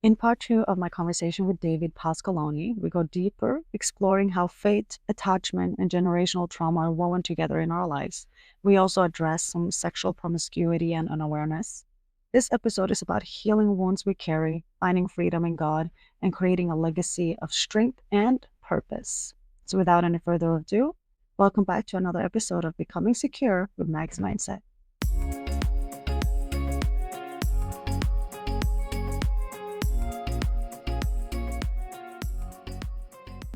In part two of my conversation with David Pasqualone, we go deeper, exploring how fate, attachment, and generational trauma are woven together in our lives. We also address some sexual promiscuity and unawareness. This episode is about healing wounds we carry, finding freedom in God, and creating a legacy of strength and purpose. So, without any further ado, welcome back to another episode of Becoming Secure with Mag's Mindset.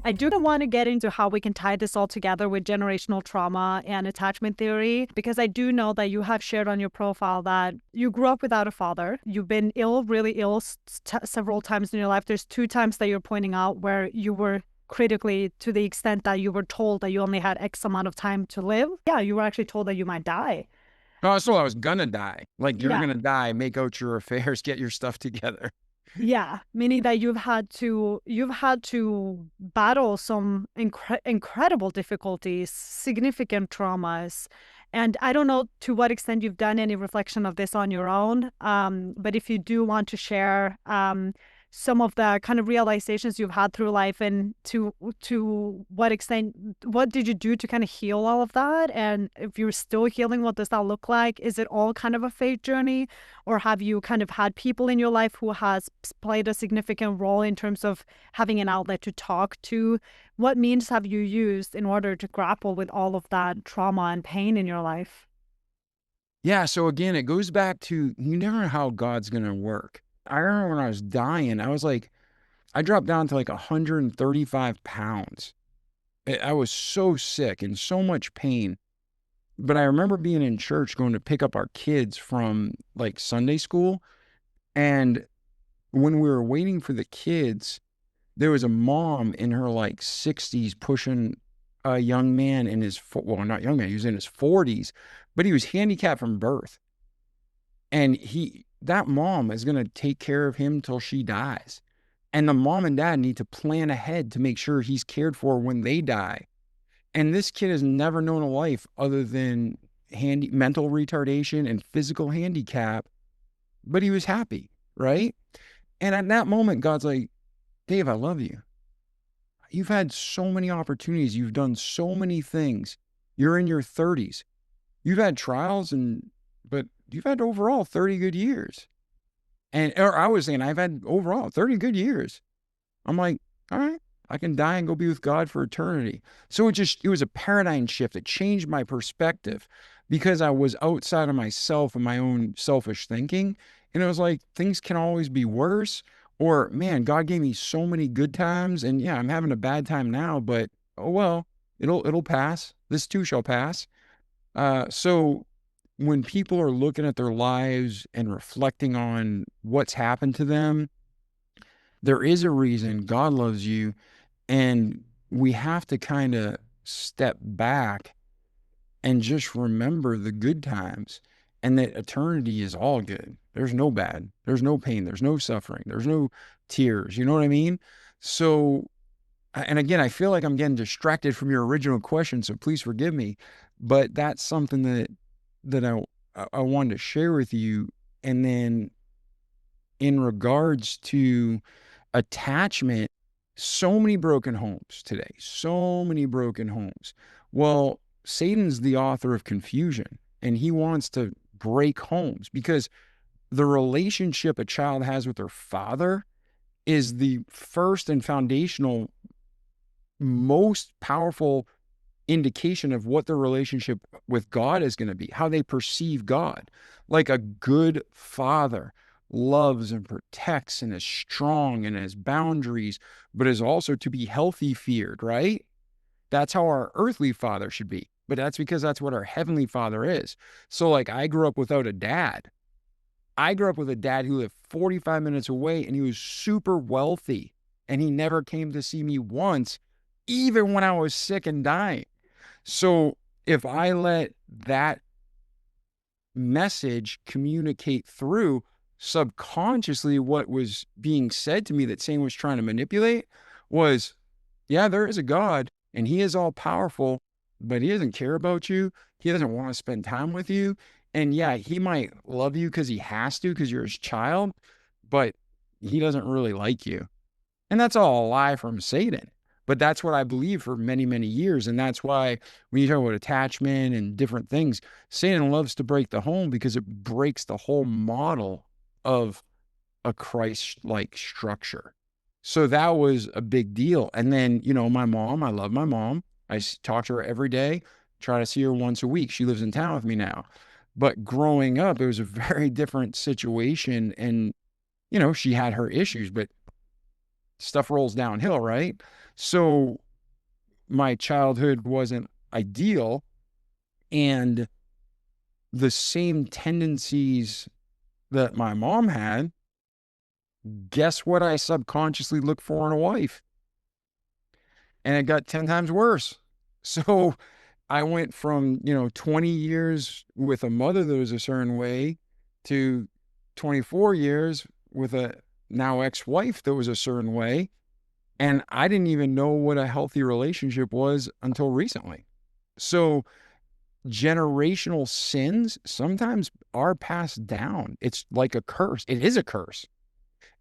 I do want to get into how we can tie this all together with generational trauma and attachment theory, because I do know that you have shared on your profile that you grew up without a father. You've been ill, really ill several times in your life. There's 2 times that you're pointing out where you were critically, to the extent that you were told that you only had X amount of time to live. Yeah, you were actually told that you might die. Oh, so I was gonna die. Like, you're Yeah. gonna die, make out your affairs, get your stuff together. Yeah, meaning that you've had to battle some incredible difficulties, significant traumas. And I don't know to what extent you've done any reflection of this on your own, but if you do want to share some of the kind of realizations you've had through life, and to what extent, what did you do to kind of heal all of that? And if you're still healing, what does that look like? Is it all kind of a faith journey? Or have you kind of had people in your life who has played a significant role in terms of having an outlet to talk to? What means have you used in order to grapple with all of that trauma and pain in your life? Yeah, so again, it goes back to you never know how God's gonna work. I remember when I was dying, I dropped down to like 135 pounds. I was so sick and so much pain. But I remember being in church going to pick up our kids from like Sunday school. And when we were waiting for the kids, there was a mom in her like 60s pushing a young man in his, well, not young man, he was in his 40s, but he was handicapped from birth. And that mom is going to take care of him till she dies. And the mom and dad need to plan ahead to make sure he's cared for when they die. And this kid has never known a life other than mental retardation and physical handicap, but he was happy, right? And at that moment, God's like, Dave, I love you. You've had so many opportunities. You've done so many things. You're in your 30s. You've had trials, but you've had overall 30 good years. Or I was saying I've had overall 30 good years. I'm like, all right, I can die and go be with God for eternity. So it was a paradigm shift. It changed my perspective because I was outside of myself and my own selfish thinking. And it was like, things can always be worse. Or, man, God gave me so many good times. And yeah, I'm having a bad time now, but oh well, it'll pass. This too shall pass. So when people are looking at their lives and reflecting on what's happened to them, there is a reason God loves you. And we have to kind of step back and just remember the good times, and that eternity is all good. There's no bad, there's no pain, there's no suffering, there's no tears. You know what I mean? So, and again, I feel like I'm getting distracted from your original question, so please forgive me. But that's something that I wanted to share with you. And then in regards to attachment, so many broken homes today, so many broken homes. Well, Satan's the author of confusion, and he wants to break homes because the relationship a child has with their father is the first and foundational, most powerful indication of what their relationship with God is going to be, how they perceive God. Like a good father loves and protects and is strong and has boundaries, but is also to be healthy feared, right? That's how our earthly father should be. But that's because that's what our heavenly father is. So like I grew up without a dad. I grew up with a dad who lived 45 minutes away, and he was super wealthy, and he never came to see me once, even when I was sick and dying. So if I let that message communicate through subconsciously, what was being said to me that Satan was trying to manipulate was, yeah, there is a God and he is all powerful, but he doesn't care about you. He doesn't want to spend time with you. And yeah, he might love you because he has to, because you're his child, but he doesn't really like you. And that's all a lie from Satan. But that's what I believe for many, many years. And that's why when you talk about attachment and different things, Satan loves to break the home because it breaks the whole model of a Christ-like structure. So that was a big deal. And then, my mom, I love my mom. I talk to her every day, try to see her once a week. She lives in town with me now. But growing up, it was a very different situation. And, she had her issues, but stuff rolls downhill, right? So my childhood wasn't ideal. And the same tendencies that my mom had, guess what I subconsciously look for in a wife? And it got 10 times worse. So I went from, 20 years with a mother that was a certain way to 24 years with a now ex-wife that was a certain way. And I didn't even know what a healthy relationship was until recently. So generational sins sometimes are passed down. It's like a curse. It is a curse.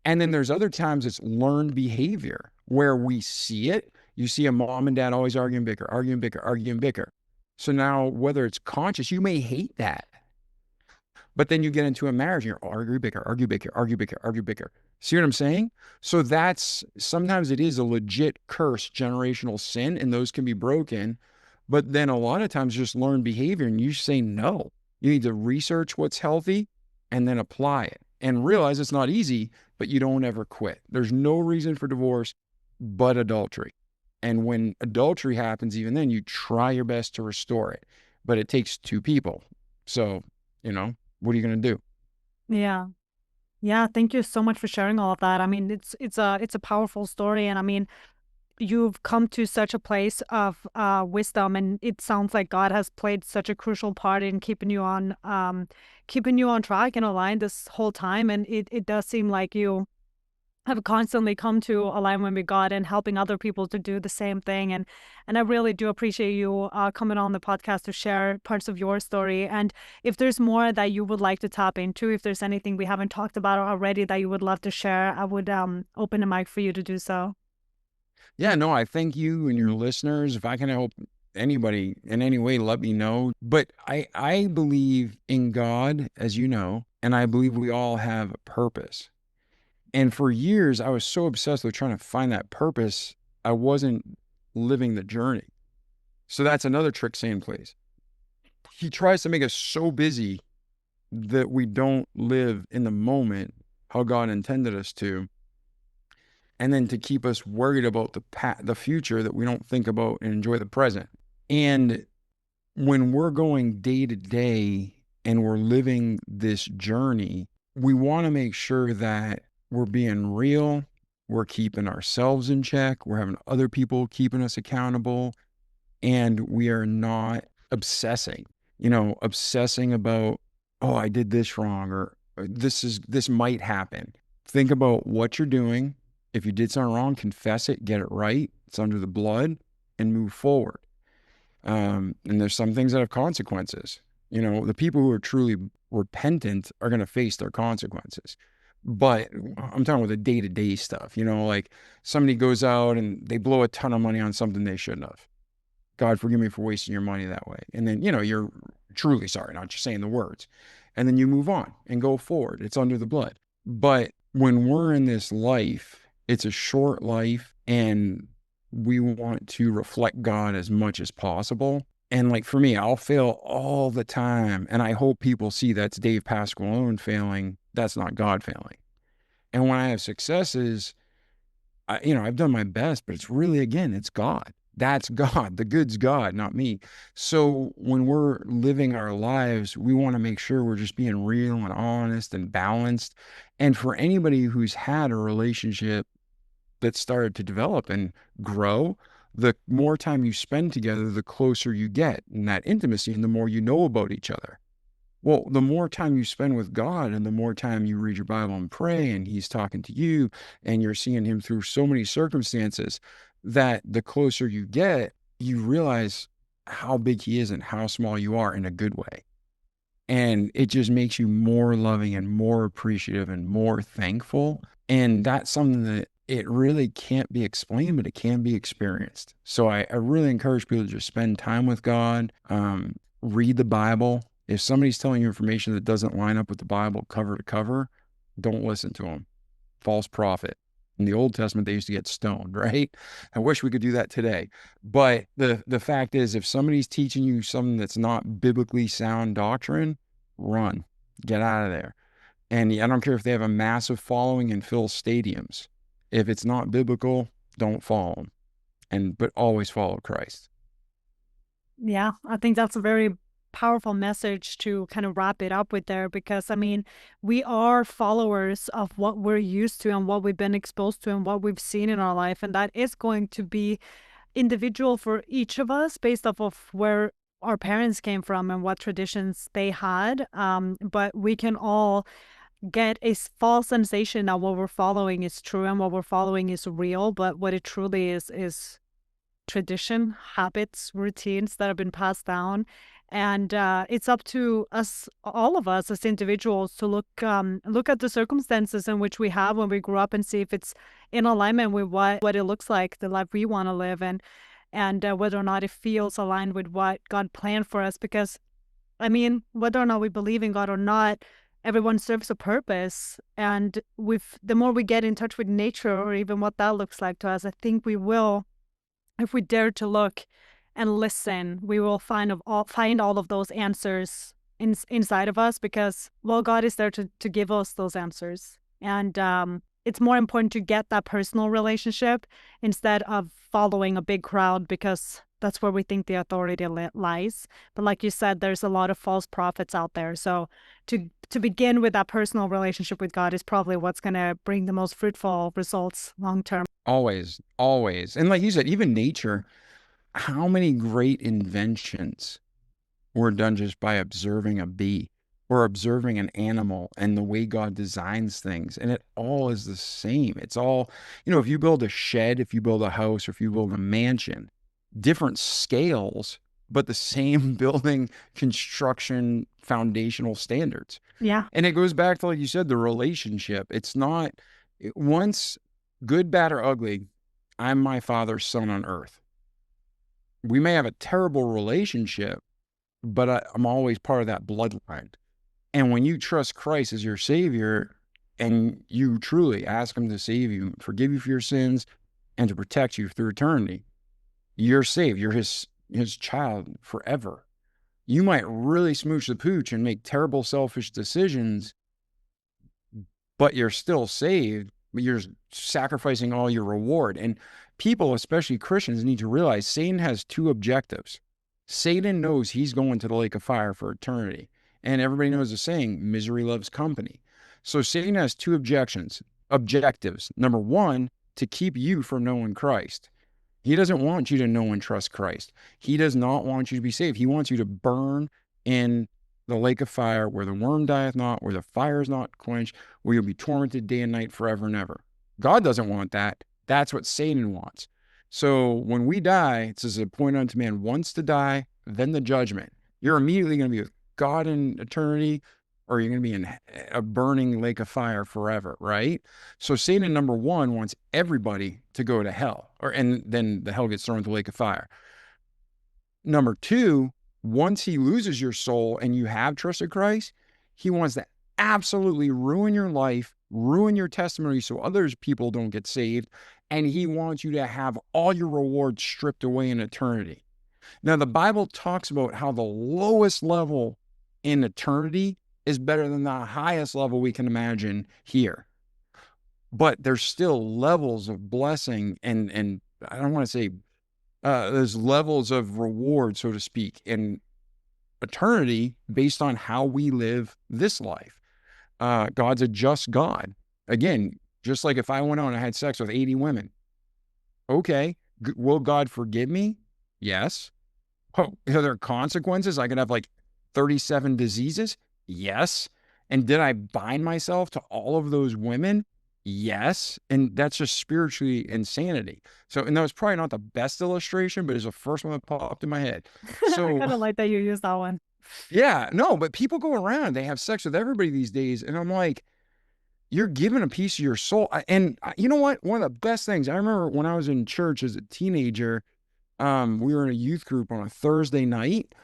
And then there's other times it's learned behavior where we see it. You see a mom and dad always arguing, bicker, arguing, bicker, arguing, bicker. So now, whether it's conscious, you may hate that. But then you get into a marriage and you're argue, bicker, argue, bicker, argue, bicker, argue, bicker. See what I'm saying? So that's sometimes it is a legit curse, generational sin, and those can be broken. But then a lot of times just learn behavior and you say no. You need to research what's healthy and then apply it and realize it's not easy, but you don't ever quit. There's no reason for divorce but adultery. And when adultery happens, even then, you try your best to restore it. But it takes two people. So, what are you going to do? Yeah. Yeah, thank you so much for sharing all of that. I mean, it's a powerful story, and I mean, you've come to such a place of wisdom, and it sounds like God has played such a crucial part in keeping you on track and aligned this whole time. And it does seem like you have constantly come to alignment with God and helping other people to do the same thing. And I really do appreciate you coming on the podcast to share parts of your story. And if there's more that you would like to tap into, if there's anything we haven't talked about already that you would love to share, I would open the mic for you to do so. Yeah, no, I thank you and your listeners. If I can help anybody in any way, let me know. But I believe in God, as you know, and I believe we all have a purpose. And for years, I was so obsessed with trying to find that purpose, I wasn't living the journey. So that's another trick Satan plays. He tries to make us so busy that we don't live in the moment how God intended us to, and then to keep us worried about the future that we don't think about and enjoy the present. And when we're going day to day and we're living this journey, we want to make sure that we're being real, we're keeping ourselves in check, we're having other people keeping us accountable, and we are not obsessing, obsessing about, oh, I did this wrong, or this might happen. Think about what you're doing. If you did something wrong, confess it, get it right. It's under the blood, and move forward. And there's some things that have consequences. The people who are truly repentant are going to face their consequences. But I'm talking about the day-to-day stuff, like somebody goes out and they blow a ton of money on something they shouldn't have. God, forgive me for wasting your money that way. And then, you're truly sorry, not just saying the words. And then you move on and go forward. It's under the blood. But when we're in this life, it's a short life and we want to reflect God as much as possible. And like for me, I'll fail all the time. And I hope people see that's Dave Pasqualone failing. That's not God failing. And when I have successes, I've done my best, but it's really, again, it's God. That's God. The good's God, not me. So when we're living our lives, we want to make sure we're just being real and honest and balanced. And for anybody who's had a relationship that started to develop and grow, the more time you spend together, the closer you get in that intimacy and the more you know about each other. Well, the more time you spend with God and the more time you read your Bible and pray and he's talking to you and you're seeing him through so many circumstances, that the closer you get, you realize how big he is and how small you are in a good way. And it just makes you more loving and more appreciative and more thankful And that's something that it really can't be explained, but it can be experienced. So I really encourage people to just spend time with God, read the Bible. If somebody's telling you information that doesn't line up with the Bible cover to cover, don't listen to them. False prophet. In the Old Testament, they used to get stoned, right? I wish we could do that today. But the fact is, if somebody's teaching you something that's not biblically sound doctrine, run, get out of there. And I don't care if they have a massive following and fill stadiums. If it's not biblical, don't follow them. But always follow Christ. Yeah, I think that's a very powerful message to kind of wrap it up with there, because I mean, we are followers of what we're used to and what we've been exposed to and what we've seen in our life. And that is going to be individual for each of us based off of where our parents came from and what traditions they had. But we can all get a false sensation that what we're following is true and what we're following is real. But what it truly is tradition, habits, routines that have been passed down. And it's up to us, all of us as individuals, to look at the circumstances in which we have when we grew up and see if it's in alignment with what it looks like, the life we want to live, and whether or not it feels aligned with what God planned for us. Because, I mean, whether or not we believe in God or not, everyone serves a purpose. And the more we get in touch with nature, or even what that looks like to us, I think we will, if we dare to look and listen, we will find all of those answers inside of us, because, well, God is there to give us those answers. And it's more important to get that personal relationship instead of following a big crowd, because that's where we think the authority lies. But like you said, there's a lot of false prophets out there. So to begin with that personal relationship with God is probably what's going to bring the most fruitful results long term. Always, always. And like you said, even nature, how many great inventions were done just by observing a bee or observing an animal and the way God designs things? And it all is the same. It's all, if you build a shed, if you build a house, or if you build a mansion, different scales, but the same building construction foundational standards. Yeah. And it goes back to, like you said, the relationship. It's not once good, bad, or ugly, I'm my father's son on earth. We may have a terrible relationship, but I'm always part of that bloodline. And when you trust Christ as your Savior and you truly ask Him to save you, forgive you for your sins, and to protect you through eternity, you're saved. You're His child forever. You might really smooch the pooch and make terrible, selfish decisions, but you're still saved, but you're sacrificing all your reward. And people, especially Christians, need to realize Satan has two objectives. Satan knows he's going to the lake of fire for eternity. And everybody knows the saying, misery loves company. So Satan has two objectives. Number one, to keep you from knowing Christ. He doesn't want you to know and trust Christ. He does not want you to be saved. He wants you to burn in the lake of fire where the worm dieth not, where the fire is not quenched, where you'll be tormented day and night forever and ever. God doesn't want that. That's what Satan wants. So when we die, it says, appointed unto man once to die, then the judgment. You're immediately going to be with God in eternity, or you're going to be in a burning lake of fire forever, right? So Satan, number one, wants everybody to go to hell, and then the hell gets thrown into the lake of fire. Number two, once he loses your soul and you have trusted Christ, he wants to absolutely ruin your life, ruin your testimony so others people don't get saved, and he wants you to have all your rewards stripped away in eternity. Now, the Bible talks about how the lowest level in eternity is better than the highest level we can imagine here. But there's still levels of blessing and I don't want to say there's levels of reward, so to speak, in eternity based on how we live this life. God's a just God. Again, just like if I went out and I had sex with 80 women, okay, will God forgive me? Yes. Oh, are there consequences? I could have like 37 diseases? Yes. And did I bind myself to all of those women? Yes. And that's just spiritually insanity. So, and that was probably not the best illustration, but it's the first one that popped in my head. So I kind of like that you used that one. yeah, no, but people go around, they have sex with everybody these days. And I'm like, you're giving a piece of your soul. And you know what? One of the best things, I remember when I was in church as a teenager, we were in a youth group on a Thursday night,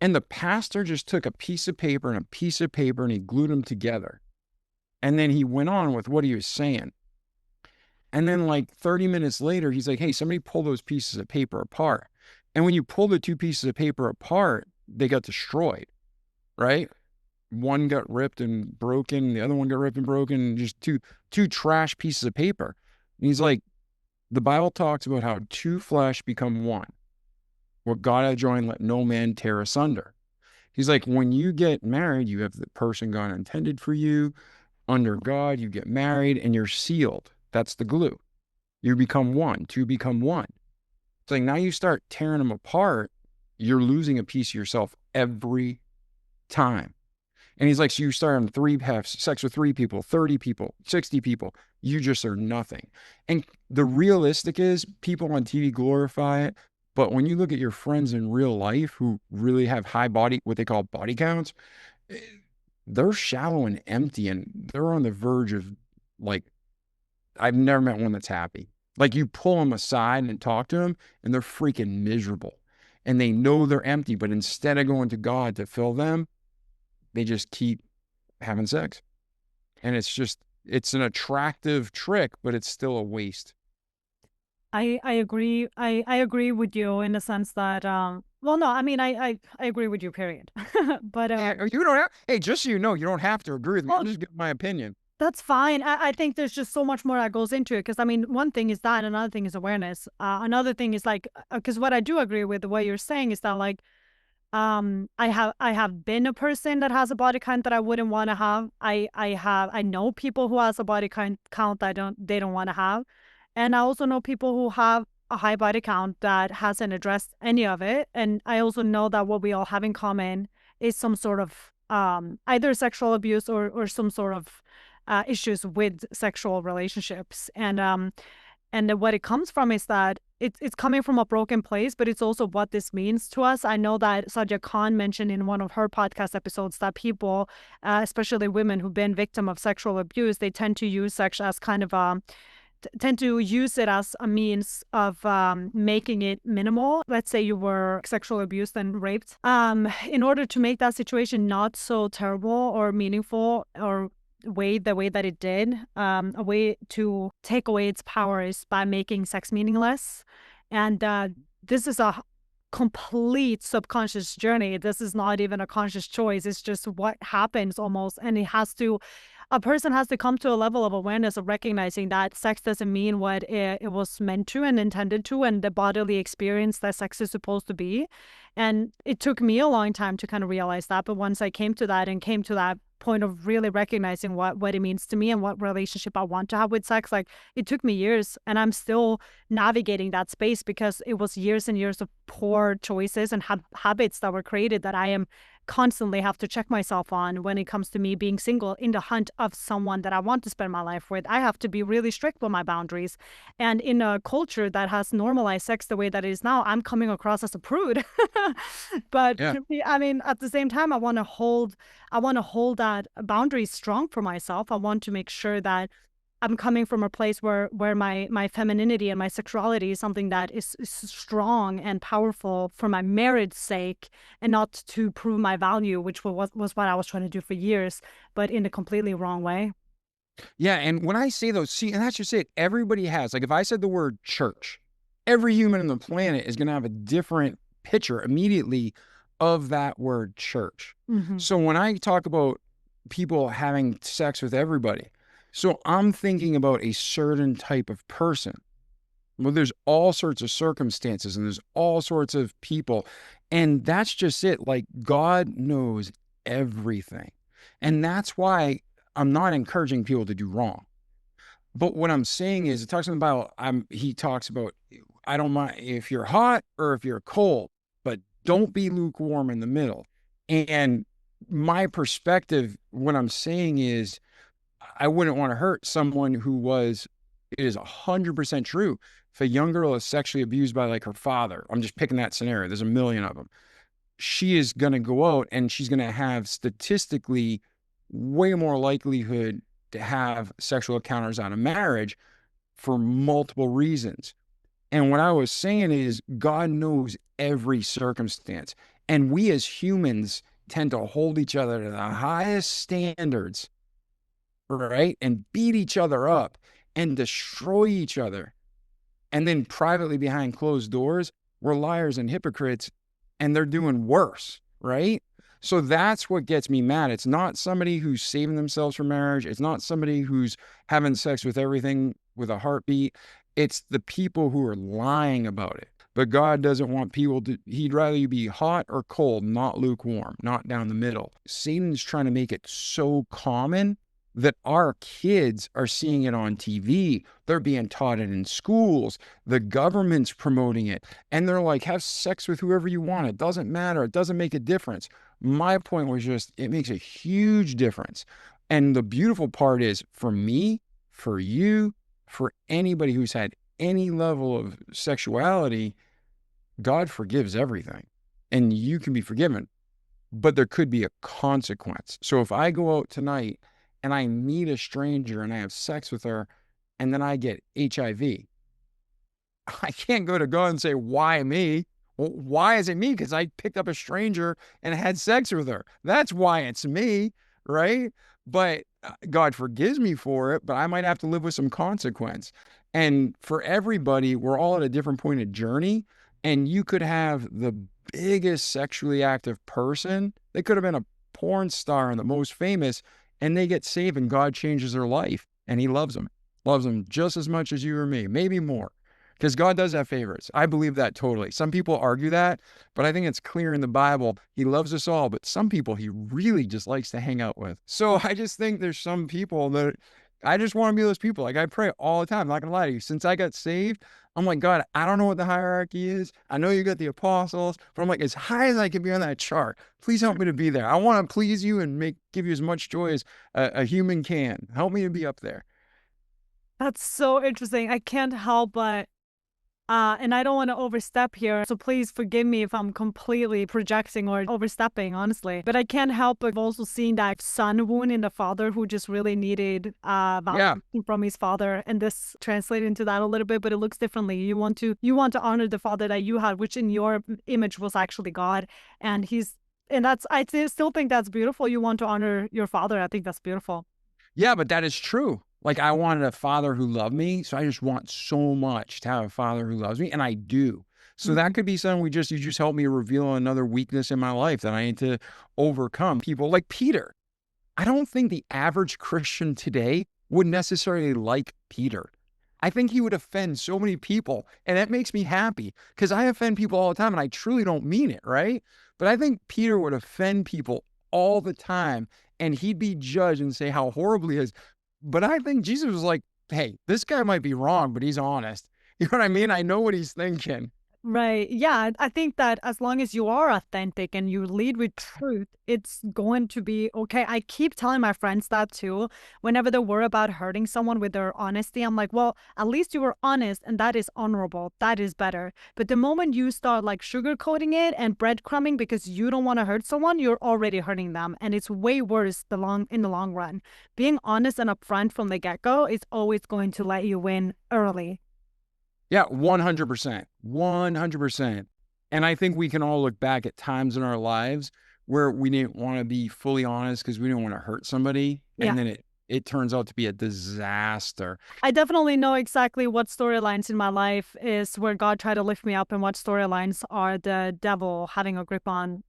and the pastor just took a piece of paper and a piece of paper and he glued them together. And then he went on with what he was saying. And then like 30 minutes later, he's like, hey, somebody pull those pieces of paper apart. And when you pull the two pieces of paper apart, they got destroyed, right? One got ripped and broken, the other one got ripped and broken, just two trash pieces of paper. And he's like, the Bible talks about how two flesh become one. What God hath joined, let no man tear asunder. He's like, when you get married, you have the person God intended for you. Under God, you get married and you're sealed. That's the glue. You become one, two become one. It's like now you start tearing them apart, you're losing a piece of yourself every time. And he's like, so you start on have sex with 3 people, 30 people, 60 people. You just are nothing. And the realistic is people on TV glorify it. But when you look at your friends in real life who really have high body, what they call body counts, they're shallow and empty. And they're on the verge of like, I've never met one that's happy. Like you pull them aside and talk to them and they're freaking miserable. And they know they're empty. But instead of going to God to fill them, they just keep having sex. And it's an attractive trick, but it's still a waste. I agree. I agree with you in the sense that well, no, I mean I agree with you, period. But You don't have, hey, just so you know, you don't have to agree with me. well, I'm just giving my opinion. that's fine. I think there's just so much more that goes into it because I mean, one thing is that, another thing is awareness. Another thing is like, because what I do agree with the way you're saying is that like, I have been a person that has a body count that I wouldn't want to have. I know people who has a body count that they don't want to have, and I also know people who have a high body count that hasn't addressed any of it. And I also know that what we all have in common is some sort of either sexual abuse or some sort of issues with sexual relationships. And what it comes from is that it's coming from a broken place, but it's also what this means to us. I know that Sadia Khan mentioned in one of her podcast episodes that people, especially women who've been victim of sexual abuse, they tend to use sex as kind of tend to use it as a means of making it minimal. Let's say you were sexually abused and raped. In order to make that situation not so terrible or meaningful or the way that it did, a way to take away its power is by making sex meaningless. And this is a complete subconscious journey. This is not even a conscious choice. It's just what happens almost. And a person has to come to a level of awareness of recognizing that sex doesn't mean what it was meant to and intended to, and the bodily experience that sex is supposed to be. And it took me a long time to kind of realize that. But once I came to that point of really recognizing what it means to me and what relationship I want to have with sex, like it took me years, and I'm still navigating that space because it was years and years of poor choices and habits that were created that I am constantly have to check myself on when it comes to me being single in the hunt of someone that I want to spend my life with. I have to be really strict with my boundaries. And in a culture that has normalized sex the way that it is now, I'm coming across as a prude. But Yeah. I mean, at the same time, I want to hold that boundary strong for myself. I want to make sure that I'm coming from a place where my femininity and my sexuality is something that is strong and powerful for my marriage's sake, and not to prove my value, which was what I was trying to do for years, but in a completely wrong way. Yeah. And when I say those, see, and that's just it. Everybody has, like, if I said the word church, every human on the planet is going to have a different picture immediately of that word church. Mm-hmm. So when I talk about people having sex with everybody, so I'm thinking about a certain type of person. Well, there's all sorts of circumstances and there's all sorts of people. And that's just it. Like God knows everything. And that's why I'm not encouraging people to do wrong. But what I'm saying is, it talks about, he talks about, I don't mind if you're hot or if you're cold, but don't be lukewarm in the middle. And my perspective, what I'm saying is, I wouldn't want to hurt someone it is 100% true. If a young girl is sexually abused by like her father, I'm just picking that scenario, there's a million of them. She is going to go out and she's going to have statistically way more likelihood to have sexual encounters out of marriage for multiple reasons. And what I was saying is God knows every circumstance. And we as humans tend to hold each other to the highest standards, right? And beat each other up and destroy each other. And then privately behind closed doors, we're liars and hypocrites, and they're doing worse, right? So that's what gets me mad. It's not somebody who's saving themselves for marriage. It's not somebody who's having sex with everything with a heartbeat. It's the people who are lying about it. But God doesn't want people to, he'd rather you be hot or cold, not lukewarm, not down the middle. Satan's trying to make it so common that our kids are seeing it on TV. They're being taught it in schools. The government's promoting it. And they're like, have sex with whoever you want. It doesn't matter. It doesn't make a difference. My point was just, it makes a huge difference. And the beautiful part is, for me, for you, for anybody who's had any level of sexuality, God forgives everything. And you can be forgiven. But there could be a consequence. So if I go out tonight and I meet a stranger and I have sex with her, and then I get HIV, I can't go to God and say, why me? Well, why is it me? Because I picked up a stranger and had sex with her. That's why it's me, right? But God forgives me for it, but I might have to live with some consequence. And for everybody, we're all at a different point of journey. And you could have the biggest sexually active person. They could have been a porn star and the most famous, and they get saved and God changes their life and he loves them just as much as you or me, maybe more, because God does have favorites. I believe that totally. Some people argue that, but I think it's clear in the Bible. He loves us all, but some people he really just likes to hang out with. So I just think there's some people that I just want to be those people. Like, I pray all the time. I'm not going to lie to you. Since I got saved, I'm like, God, I don't know what the hierarchy is. I know you got the apostles, but I'm like, as high as I can be on that chart, please help me to be there. I want to please you and give you as much joy as a human can. Help me to be up there. That's so interesting. I can't help but and I don't want to overstep here, so please forgive me if I'm completely projecting or overstepping, honestly. But I can't help but also seeing that son wound in the father who just really needed validation from his father, and this translated into that a little bit, but it looks differently. You want to honor the father that you had, which in your image was actually God, and I still think that's beautiful. You want to honor your father. I think that's beautiful. Yeah, but that is true. Like, I wanted a father who loved me, so I just want so much to have a father who loves me, and I do. So that could be something you just help me reveal another weakness in my life that I need to overcome. People like Peter. I don't think the average Christian today would necessarily like Peter. I think he would offend so many people, and that makes me happy because I offend people all the time, and I truly don't mean it, right? But I think Peter would offend people all the time, and he'd be judged and say how horribly he is. But I think Jesus was like, hey, this guy might be wrong, but he's honest. You know what I mean? I know what he's thinking. Right. Yeah. I think that as long as you are authentic and you lead with truth, it's going to be okay. I keep telling my friends that too. Whenever they worry about hurting someone with their honesty, I'm like, well, at least you were honest, and that is honorable. That is better. But the moment you start like sugarcoating it and breadcrumbing because you don't want to hurt someone, you're already hurting them. And it's way worse in the long run. Being honest and upfront from the get-go is always going to let you win early. Yeah, 100%. 100%. And I think we can all look back at times in our lives where we didn't want to be fully honest because we didn't want to hurt somebody. And then it turns out to be a disaster. I definitely know exactly what storylines in my life is where God tried to lift me up, and what storylines are the devil having a grip on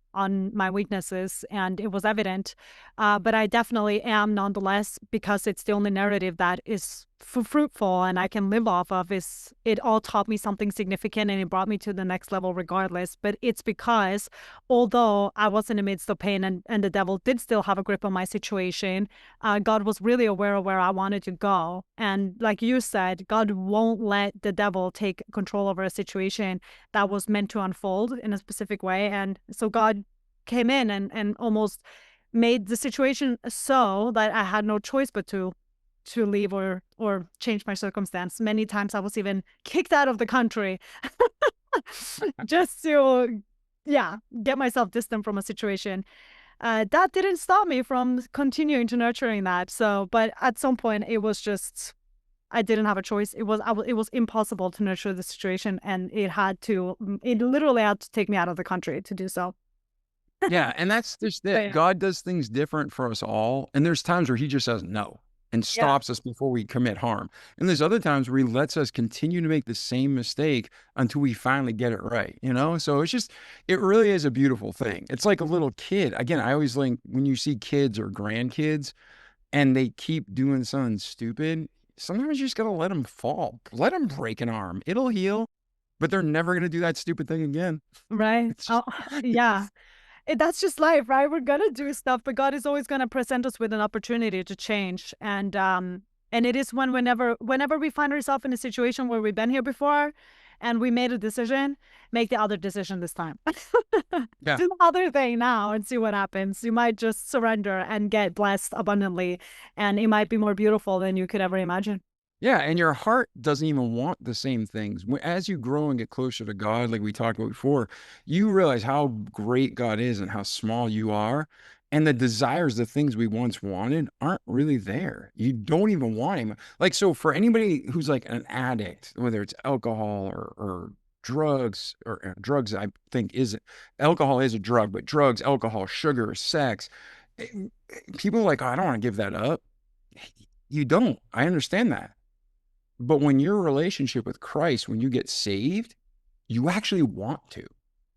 my weaknesses, and it was evident. But I definitely am nonetheless, because it's the only narrative that is fruitful and I can live off of. It all taught me something significant, and it brought me to the next level regardless. But it's because although I was in the midst of pain and the devil did still have a grip on my situation, God was really aware of where I wanted to go. And like you said, God won't let the devil take control over a situation that was meant to unfold in a specific way. And so God came in and almost made the situation so that I had no choice but to leave or change my circumstance. Many times I was even kicked out of the country just to get myself distant from a situation. that didn't stop me from continuing to nurturing that. So, but at some point, it was just I didn't have a choice. It was impossible to nurture the situation, and it literally had to take me out of the country to do so. Yeah, and that's just But it. yeah. God does things different for us all, and there's times where he just says no and Yeah. stops us before we commit harm. And there's other times where he lets us continue to make the same mistake until we finally get it right, you know? So it really is a beautiful thing. It's like a little kid. Again, I always think when you see kids or grandkids and they keep doing something stupid, sometimes you just gotta let them fall. Let them break an arm. It'll heal, but they're never gonna do that stupid thing again. Right. It's just, Yeah. That's just life, right? We're gonna do stuff, but God is always gonna present us with an opportunity to change. And it is whenever we find ourselves in a situation where we've been here before and we made a decision, make the other decision this time. yeah. Do the other thing now and see what happens. You might just surrender and get blessed abundantly, and it might be more beautiful than you could ever imagine. Yeah, and your heart doesn't even want the same things. As you grow and get closer to God, like we talked about before, you realize how great God is and how small you are. And the desires, the things we once wanted, aren't really there. You don't even want him. Like, so for anybody who's like an addict, whether it's alcohol or drugs, drugs, I think alcohol is a drug, but drugs, alcohol, sugar, sex, eh, people are like, oh, I don't want to give that up. You don't. I understand that. But when your relationship with Christ, when you get saved, you actually want to.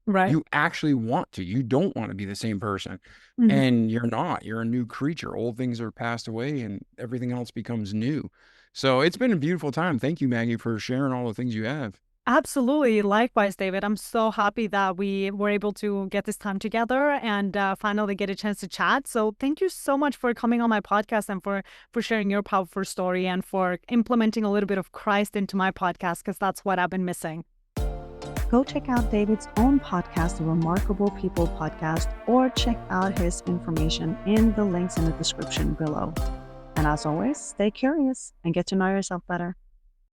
Right. You actually want to. You don't want to be the same person. Mhm. And you're not. You're a new creature. Old things are passed away and everything else becomes new. So it's been a beautiful time. Thank you, Maggie, for sharing all the things you have. Absolutely. Likewise, David. I'm so happy that we were able to get this time together and finally get a chance to chat. So thank you so much for coming on my podcast and for sharing your powerful story and for implementing a little bit of Christ into my podcast, because that's what I've been missing. Go check out David's own podcast, the Remarkable People Podcast, or check out his information in the links in the description below. And as always, stay curious and get to know yourself better.